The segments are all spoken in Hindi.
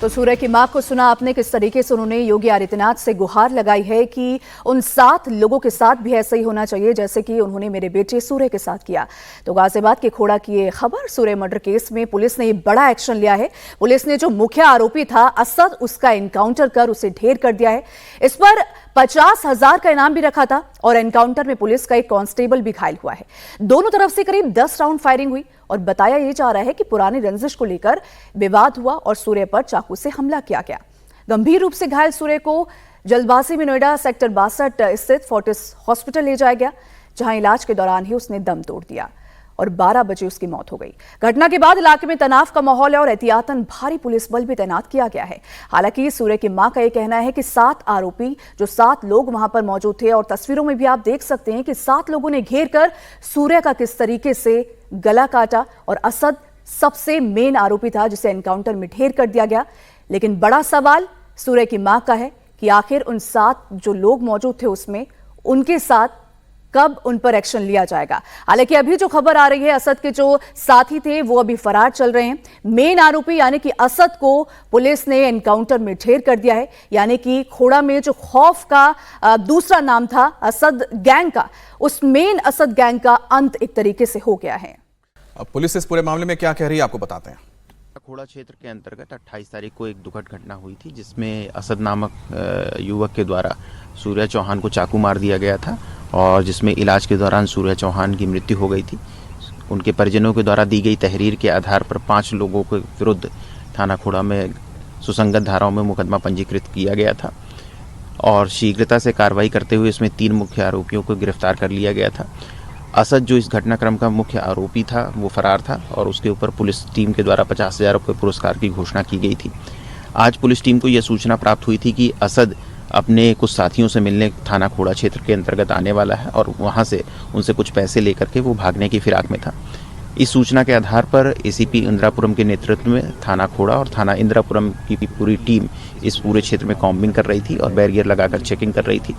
तो सूर्य की मां को सुना आपने किस तरीके से उन्होंने योगी आदित्यनाथ से गुहार लगाई है कि उन 7 लोगों के साथ भी ऐसा ही होना चाहिए जैसे कि उन्होंने मेरे बेटे सूर्य के साथ किया। तो गाजियाबाद के खोड़ा की ये खबर, सूर्य मर्डर केस में पुलिस ने बड़ा एक्शन लिया है। पुलिस ने जो मुख्य आरोपी था असद, उसका एनकाउंटर कर उसे ढेर कर दिया है। इस पर 50,000 का इनाम भी रखा था और एनकाउंटर में पुलिस का एक कांस्टेबल भी घायल हुआ है। दोनों तरफ से करीब 10 राउंड फायरिंग हुई और बताया यह जा रहा है कि पुरानी रंजिश को लेकर विवाद हुआ और सूर्य पर चाकू से हमला किया गया। गंभीर रूप से घायल सूर्य को जल्दबाजी में नोएडा सेक्टर 62 स्थित फोर्टिस हॉस्पिटल ले जाया गया, जहां इलाज के दौरान ही उसने दम तोड़ दिया और 12 बजे उसकी मौत हो गई। घटना के बाद इलाके में तनाव का माहौल है और एहतियातन भारी पुलिस बल भी तैनात किया गया है। हालांकि सूर्य की मां का यह कहना है कि 7 आरोपी, जो 7 लोग वहां पर मौजूद थे, और तस्वीरों में भी आप देख सकते हैं कि 7 लोगों ने घेर कर सूर्य का किस तरीके से गला काटा और असद सबसे मेन आरोपी था जिसे एनकाउंटर में ढेर कर दिया गया। लेकिन बड़ा सवाल सूर्य की मां का है कि आखिर उन 7 जो लोग मौजूद थे उसमें, उनके साथ कब उन पर एक्शन लिया जाएगा। हालांकि अभी जो खबर आ रही है, असद के जो साथी थे वो अभी फरार चल रहे हैं। मेन आरोपी यानी कि असद को पुलिस ने एनकाउंटर में ढेर कर दिया है। यानी कि खोड़ा में जो खौफ का दूसरा नाम था असद गैंग का, उस मेन असद गैंग का अंत एक तरीके से हो गया है। अब पुलिस इस पूरे मामले में क्या कह रही है आपको बताते हैं। खोड़ा क्षेत्र के अंतर्गत 28 तारीख को एक दुखद घटना हुई थी जिसमें असद नामक युवक के द्वारा सूर्य चौहान को चाकू मार दिया गया था और जिसमें इलाज के दौरान सूर्य चौहान की मृत्यु हो गई थी। उनके परिजनों के द्वारा दी गई तहरीर के आधार पर 5 लोगों के विरुद्ध थाना खोड़ा में सुसंगत धाराओं में मुकदमा पंजीकृत किया गया था और शीघ्रता से कार्रवाई करते हुए इसमें 3 मुख्य आरोपियों को गिरफ्तार कर लिया गया था। असद जो इस घटनाक्रम का मुख्य आरोपी था वो फरार था और उसके ऊपर पुलिस टीम के द्वारा 50,000 रुपये पुरस्कार की घोषणा की गई थी। आज पुलिस टीम को यह सूचना प्राप्त हुई थी कि असद अपने कुछ साथियों से मिलने थाना खोड़ा क्षेत्र के अंतर्गत आने वाला है और वहां से उनसे कुछ पैसे लेकर के वो भागने की फिराक में था। इस सूचना के आधार पर एसीपी इंदिरापुरम के नेतृत्व में थाना खोड़ा और थाना इंदिरापुरम की पूरी टीम इस पूरे क्षेत्र में कॉम्बिंग कर रही थी और बैरियर लगाकर चेकिंग कर रही थी।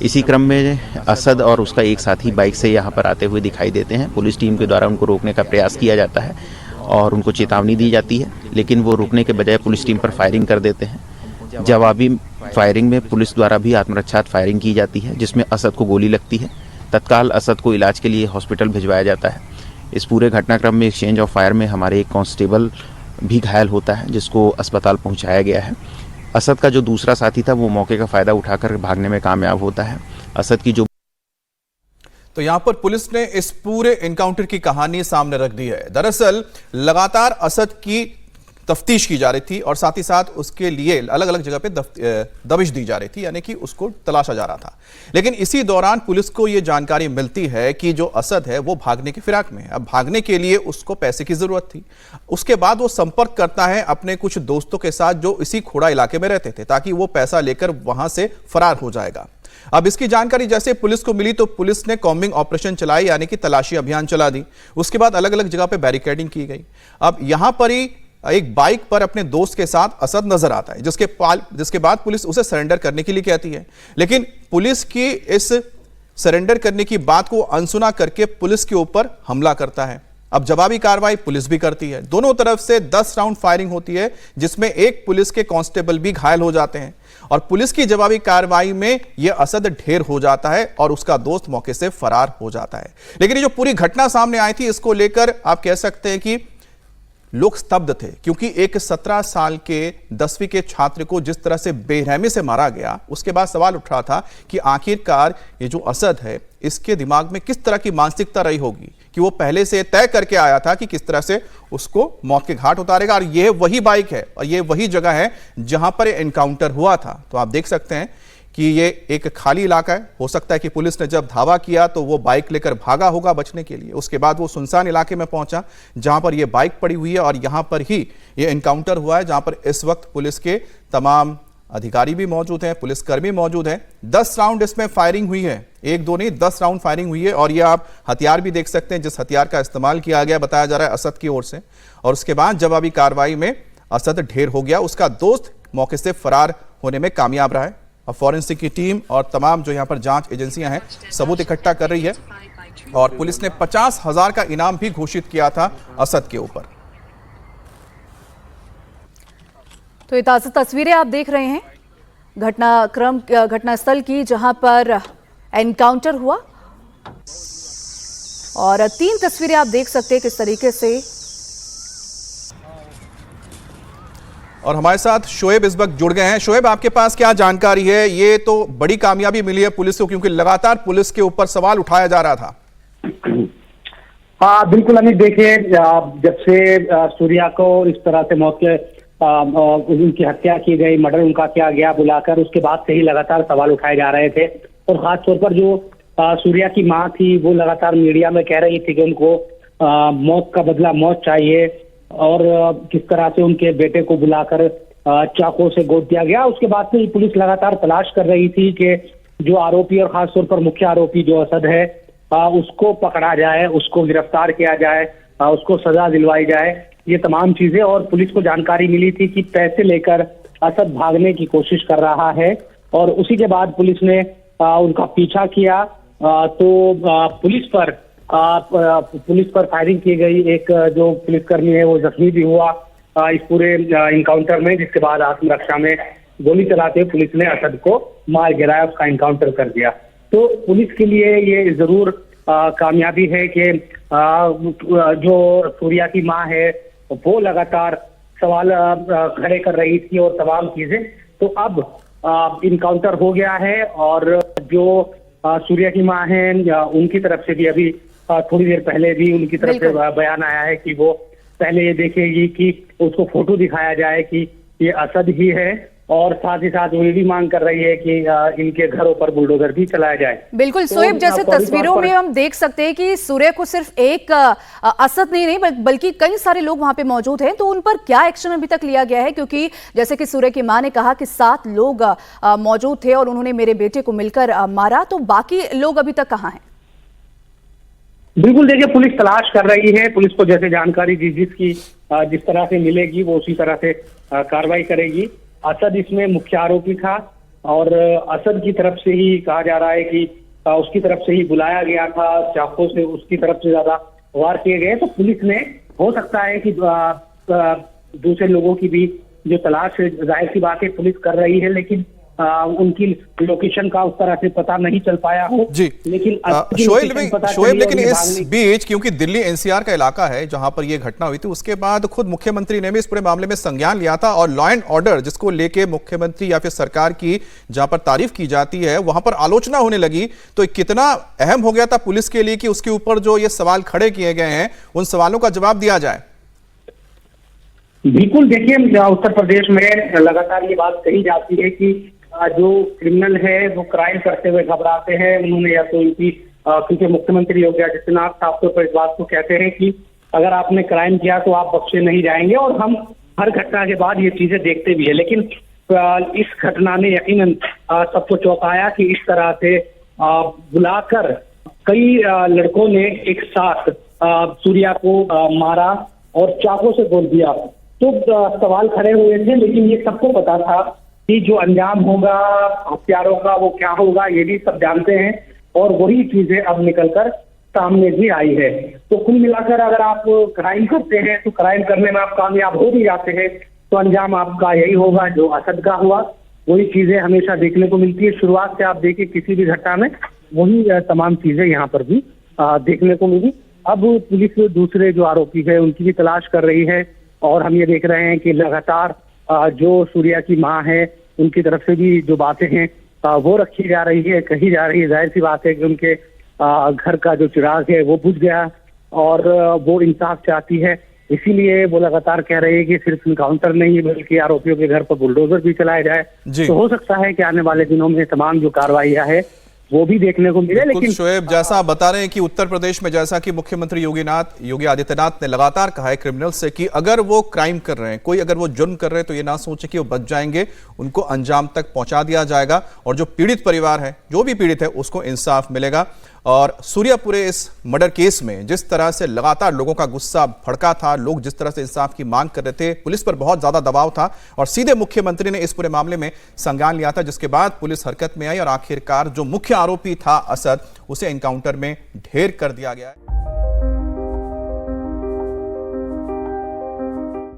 इसी क्रम में असद और उसका एक साथी बाइक से यहाँ पर आते हुए दिखाई देते हैं। पुलिस टीम के द्वारा उनको रोकने का प्रयास किया जाता है और उनको चेतावनी दी जाती है, लेकिन वो रुकने के बजाय पुलिस टीम पर फायरिंग कर देते हैं। जवाबी फायरिंग में पुलिस द्वारा भी आत्मरक्षा फायरिंग की जाती है जिसमें असद को गोली लगती है। तत्काल असद को इलाज के लिए हॉस्पिटल भिजवाया जाता है। इस पूरे घटनाक्रम में एक्सचेंज ऑफ फायर में हमारे एक कांस्टेबल भी घायल होता है जिसको अस्पताल पहुंचाया गया है। असद का जो दूसरा साथी था वो मौके का फायदा उठाकर भागने में कामयाब होता है। असद की जो तो यहां पर पुलिस ने इस पूरे एनकाउंटर की कहानी सामने रख दी है। दरअसल लगातार असद की तफ्तीश की जा रही थी और साथ ही साथ उसके लिए अलग अलग जगह पे दबिश दी जा रही थी, यानी कि उसको तलाशा जा रहा था। लेकिन इसी दौरान पुलिस को यह जानकारी मिलती है कि जो असद है वो भागने की फिराक में है। अब भागने के लिए उसको पैसे की जरूरत थी। उसके बाद वो संपर्क करता है अपने कुछ दोस्तों के साथ जो इसी खोड़ा इलाके में रहते थे, ताकि वो पैसा लेकर वहां से फरार हो जाएगा। अब इसकी जानकारी जैसे पुलिस को मिली तो पुलिस ने कॉम्बिंग ऑपरेशन चलाई, यानी कि तलाशी अभियान चला दी। उसके बाद अलग अलग जगह पे बैरिकेडिंग की गई। अब यहां पर ही एक बाइक पर अपने दोस्त के साथ असद नजर आता है, जिसके बाद पुलिस उसे सरेंडर करने के लिए कहती है। लेकिन पुलिस की इस सरेंडर करने की बात को अनसुना करके पुलिस के ऊपर हमला करता है। अब जवाबी कार्रवाई पुलिस भी करती है। दोनों तरफ से 10 राउंड फायरिंग होती है जिसमें एक पुलिस के कांस्टेबल भी घायल हो जाते हैं और पुलिस की जवाबी कार्रवाई में यह असद ढेर हो जाता है और उसका दोस्त मौके से फरार हो जाता है। लेकिन ये जो पूरी घटना सामने आई थी, इसको लेकर आप कह सकते हैं कि लोग स्तब्ध थे, क्योंकि एक 17 साल के 10वीं के छात्र को जिस तरह से बेरहमी से मारा गया, उसके बाद सवाल उठ रहा था कि आखिरकार ये जो असद है इसके दिमाग में किस तरह की मानसिकता रही होगी कि वो पहले से तय करके आया था कि किस तरह से उसको मौत के घाट उतारेगा। और यह वही बाइक है और यह वही जगह है जहां पर एनकाउंटर हुआ था। तो आप देख सकते हैं कि ये एक खाली इलाका है। हो सकता है कि पुलिस ने जब धावा किया तो वो बाइक लेकर भागा होगा बचने के लिए। उसके बाद वो सुनसान इलाके में पहुंचा जहां पर ये बाइक पड़ी हुई है और यहां पर ही ये एनकाउंटर हुआ है, जहां पर इस वक्त पुलिस के तमाम अधिकारी भी मौजूद हैं, पुलिसकर्मी मौजूद हैं। 10 राउंड इसमें फायरिंग हुई है, 1-2 नहीं 10 राउंड फायरिंग हुई है। और ये आप हथियार भी देख सकते हैं, जिस हथियार का इस्तेमाल किया गया बताया जा रहा है असद की ओर से। और उसके बाद जवाबी कार्रवाई में असद ढेर हो गया, उसका दोस्त मौके से फरार होने में कामयाब रहा है। और फॉरेंसिक की टीम और तमाम जो यहां पर जांच एजेंसियां हैं सबूत इकट्ठा कर रही है और पुलिस ने 50,000 का इनाम भी घोषित किया था असद के ऊपर। तो ये ताज़ा तस्वीरें आप देख रहे हैं घटनास्थल की, जहां पर एनकाउंटर हुआ, और 3 तस्वीरें आप देख सकते हैं किस तरीके से। और हमारे साथ शोएब इस वक्त जुड़ गए हैं। शोएब, आपके पास क्या जानकारी है? ये तो बड़ी कामयाबी मिली है पुलिस को, क्योंकि लगातार पुलिस के ऊपर सवाल उठाया जा रहा था। हाँ बिल्कुल अमित, देखिए जब से सूर्या को इस तरह से मौत के उनकी हत्या की गई, मर्डर उनका किया गया बुलाकर, उसके बाद से ही लगातार सवाल उठाए जा रहे थे। और खास तौर पर जो सूर्या की मां थी वो लगातार मीडिया में कह रही थी कि उनको मौत का बदला मौत चाहिए, और किस तरह से उनके बेटे को बुलाकर चाकू से गोद दिया गया। उसके बाद से पुलिस लगातार तलाश कर रही थी कि जो आरोपी और खास तौर पर मुख्य आरोपी जो असद है उसको पकड़ा जाए, उसको गिरफ्तार किया जाए, उसको सजा दिलवाई जाए, ये तमाम चीजें। और पुलिस को जानकारी मिली थी कि पैसे लेकर असद भागने की कोशिश कर रहा है, और उसी के बाद पुलिस ने उनका पीछा किया। तो पुलिस पर फायरिंग की गई। एक जो पुलिसकर्मी है वो जख्मी भी हुआ इस पूरे इनकाउंटर में, जिसके बाद आत्मरक्षा में गोली चलाते हुए पुलिस ने असद को मार गिराया, उसका इनकाउंटर कर दिया। तो पुलिस के लिए ये जरूर कामयाबी है कि जो सूर्या की मां है वो लगातार सवाल खड़े कर रही थी और तमाम चीजें। तो अब इनकाउंटर हो गया है, और जो सूर्या की मां है उनकी तरफ से भी अभी थोड़ी देर पहले भी उनकी तरफ से बयान आया है कि वो पहले ये देखेगी कि उसको फोटो दिखाया जाए कि ये असद ही है, और साथ ही साथ वो ये भी मांग कर रही है कि इनके घरों पर बुलडोजर भी चलाया जाए। बिल्कुल शोएब, जैसे तस्वीरों में हम देख सकते हैं कि सूर्य को सिर्फ एक असद नहीं बल्कि कई सारे लोग वहां पे मौजूद हैं, तो उन पर क्या एक्शन अभी तक लिया गया है? क्योंकि जैसे कि सूर्य की मां ने कहा कि 7 लोग मौजूद थे और उन्होंने मेरे बेटे को मिलकर मारा, तो बाकी लोग अभी तक कहां हैं? बिल्कुल, देखिए पुलिस तलाश कर रही है। पुलिस को जैसे जानकारी जिस तरह से मिलेगी वो उसी तरह से कार्रवाई करेगी। असद इसमें मुख्य आरोपी था, और असद की तरफ से ही कहा जा रहा है कि उसकी तरफ से ही बुलाया गया था, चाकू से उसकी तरफ से ज्यादा वार किए गए। तो पुलिस ने, हो सकता है कि दूसरे लोगों की भी जो तलाश है, जाहिर सी बात है पुलिस कर रही है, लेकिन उनकी लोकेशन का उस तरह से पता नहीं चल पाया हो। जी, लेकिन शोएब, लेकिन इस बीच क्योंकि दिल्ली एनसीआर का इलाका है जहां पर यह घटना हुई थी, उसके बाद खुद मुख्यमंत्री ने भी इस पूरे मामले में संज्ञान लिया था, और लॉ एंड ऑर्डर जिसको लेके मुख्यमंत्री या फिर सरकार की जहां पर तारीफ की जाती है वहां पर आलोचना होने लगी। तो कितना अहम हो गया था पुलिस के लिए कि उसके ऊपर जो ये सवाल खड़े किए गए हैं उन सवालों का जवाब दिया जाए। बिल्कुल, देखिए उत्तर प्रदेश में लगातार ये बात कही जाती है कि जो क्रिमिनल है वो क्राइम करते हुए घबराते हैं। उन्होंने या तो क्योंकि मुख्यमंत्री योगी आदित्यनाथ साफ तौर पर इस बात को कहते हैं कि अगर आपने क्राइम किया तो आप बख्शे नहीं जाएंगे, और हम हर घटना के बाद ये चीजें देखते भी है। लेकिन इस घटना ने यकीनन सबको चौंकाया कि इस तरह से बुलाकर कई लड़कों ने एक साथ सूर्या को मारा और चाकू से गोद दिया। तो सवाल खड़े हुए थे, लेकिन ये सबको पता था कि जो अंजाम होगा हत्यारों का वो क्या होगा, ये भी सब जानते हैं, और वही चीजें अब निकलकर सामने भी आई है। तो कुल मिलाकर अगर आप क्राइम करते हैं तो क्राइम करने में आप कामयाब हो भी जाते हैं, तो अंजाम आपका यही होगा जो असद का हुआ। वही चीजें हमेशा देखने को मिलती है। शुरुआत से आप देखिए किसी भी घटना में वही तमाम चीजें यहाँ पर भी देखने को मिली। अब पुलिस दूसरे जो आरोपी है उनकी भी तलाश कर रही है, और हम ये देख रहे हैं कि लगातार जो सूर्या की मां है उनकी तरफ से भी जो बातें हैं वो रखी जा रही है, कही जा रही है। जाहिर सी बात है कि उनके घर का जो चिराग है वो बुझ गया, और वो इंसाफ चाहती है, इसीलिए वो लगातार कह रही है कि सिर्फ इनकाउंटर नहीं बल्कि आरोपियों के घर पर बुलडोजर भी चलाया जाए। तो हो सकता है कि आने वाले दिनों में तमाम जो कार्रवाइयां है वो भी देखने को मिले। लेकिन शोएब, जैसा आप बता रहे हैं कि उत्तर प्रदेश में जैसा कि मुख्यमंत्री योगी आदित्यनाथ ने लगातार कहा है क्रिमिनल से कि अगर वो क्राइम कर रहे हैं, कोई अगर वो जुर्म कर रहे हैं तो ये ना सोचे कि वो बच जाएंगे, उनको अंजाम तक पहुंचा दिया जाएगा, और जो पीड़ित परिवार है, जो भी पीड़ित है, उसको इंसाफ मिलेगा। और सूर्यापुरे इस मर्डर केस में जिस तरह से लगातार लोगों का गुस्सा भड़का था, लोग जिस तरह से इंसाफ की मांग कर रहे थे, पुलिस पर बहुत ज्यादा दबाव था, और सीधे मुख्यमंत्री ने इस पूरे मामले में संज्ञान लिया था, जिसके बाद पुलिस हरकत में आई और आखिरकार जो मुख्य आरोपी था असद, उसे एनकाउंटर में ढेर कर दिया गया है।